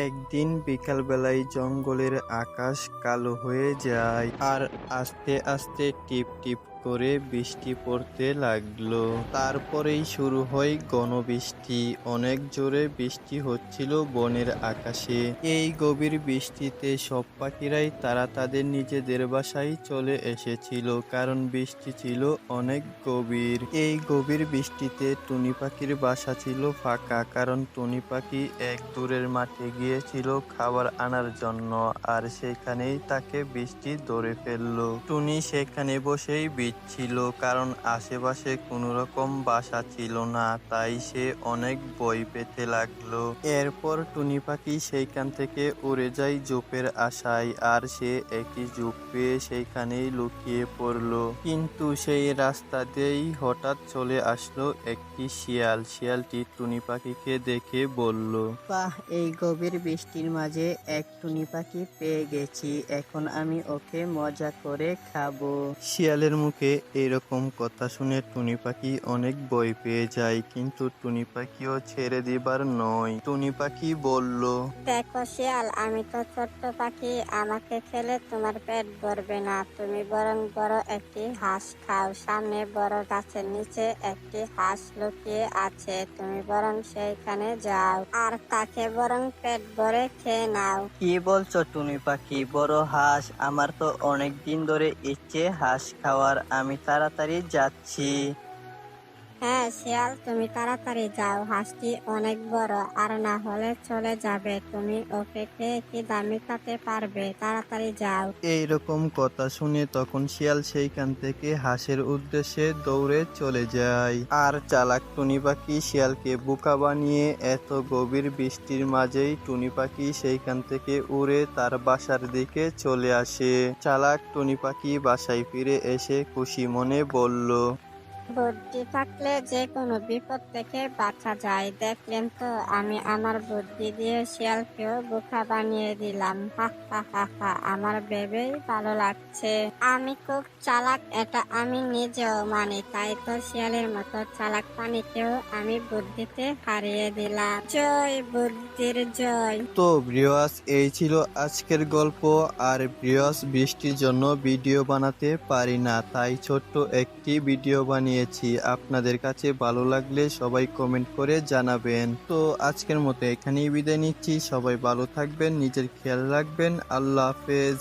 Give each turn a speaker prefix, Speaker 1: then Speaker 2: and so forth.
Speaker 1: একদিন বিকালবেলায় জঙ্গলের আকাশ কালো হয়ে যায় আর আস্তে আস্তে টিপ টিপ করে বৃষ্টি পড়তে লাগলো। তারপরেই শুরু হয় ঘনবৃষ্টি। অনেক জোরে বৃষ্টি হচ্ছিল বনের আকাশে। এই গভীর বৃষ্টিতে সব পাখিরাই তারা তাদের নিজেদের বাসায় চলে এসেছিল, কারণ বৃষ্টি ছিল অনেক গভীর। এই গভীর বৃষ্টিতে টুনি পাখির বাসা ছিল ফাঁকা, কারণ টুনি পাখি এক দূরের মাঠে গিয়েছিল খাবার আনার জন্য, আর সেখানেই তাকে বৃষ্টি ধরে ফেললো। টুনি সেখানে বসেই ভিজছিল, কারণ আশেপাশে কোনো রকম বাসা ছিল না, তাই সে অনেক ভয় পেতে লাগলো। এরপর টুনি পাখি সেইখান থেকে উড়ে যায় ঝোপের আশায়, আর সে একটি ঝোপ পেয়ে সেইখানেই লুকিয়ে পড়লো। কিন্তু সেই রাস্তা দিয়েই হঠাৎ চলে আসলো একটি শিয়াল। শিয়ালটি টুনি পাখিকে দেখে বলল,
Speaker 2: বাহ, এই গভীর বৃষ্টির মাঝে এক টুনি পাখি পেয়ে গেছি, এখন আমি ওকে মজা করে খাবো।
Speaker 1: শিয়ালের মুখে এরকম কথা শুনে টুনি পাখি অনেক ভয় পেয়ে যায়, কিন্তু টুনি পাখিও ছেড়ে দিবার নয়। টুনি পাখি বলল,
Speaker 3: দেখো শিয়াল, আমি তো ছোট্ট পাখি, আমাকে খেলে তোমার পেট ভরবে না। তুমি বরং বড় একটি হাঁস খাও। সামনে বড় গাছের নিচে একটি হাঁস লুকিয়ে আছে, তুমি বরং সেইখানে যাও আর তাকে বরং পেট ভরে খেয়ে নাও।
Speaker 2: কি বলছো টুনি পাখি? বড় হাঁস? আমার তো অনেক দিন ধরে ইচ্ছে হাঁস খাওয়ার, আমি তাড়াতাড়ি যাচ্ছি।
Speaker 3: হ্যাঁ শিয়াল, তুমি তাড়াতাড়ি যাও, হাঁসটি অনেক বড়, আর না হলে চলে যাবে। তুমি ওকে খেয়ে কি দামি খেতে পারবে? তাড়াতাড়ি যাও।
Speaker 1: এইরকম কথা শুনে তখন শিয়াল সেইখান থেকে হাঁসের উদ্দেশ্যে দৌড়ে চলে যায়। আর চালাক টুনি পাখি শিয়ালকে বোকা বানিয়ে এত গভীর বৃষ্টির মাঝেই টুনি পাখি সেইখান থেকে উড়ে তার বাসার দিকে চলে আসে। চালাক টুনি পাখি বাসায় ফিরে এসে খুশি মনে বলল,
Speaker 3: বুদ্ধি থাকলে যে কোনো বিপদ থেকে বাঁচা যায়। দেখলেন তো, আমি আমার বুদ্ধি দিয়ে শিয়ালকেও বোকা বানিয়ে দিলাম। হা হা হা হা, আমার ভেবেই ভালো লাগছে। আমি খুব চালাক, এটা আমি নিজেও মানি। তাই তো শিয়ালের মতো চালাক প্রাণীকেও আমি বুদ্ধিতে হারিয়ে দিলাম। জয় বুদ্ধির জয়।
Speaker 1: তো ভিউয়ার্স, এই ছিল আজকের গল্প। আর ভিউয়ার্স, বৃষ্টির জন্য ভিডিও বানাতে পারি না, তাই ছোট্ট একটি ভিডিও বানিয়েছি। আপনাদের কাছে ভালো লাগলে সবাই কমেন্ট করে জানাবেন। তো আজকের মতো এখানেই বিদায় নিচ্ছি। সবাই ভালো থাকবেন, নিজের খেয়াল রাখবেন। আল্লাহ হাফেজ।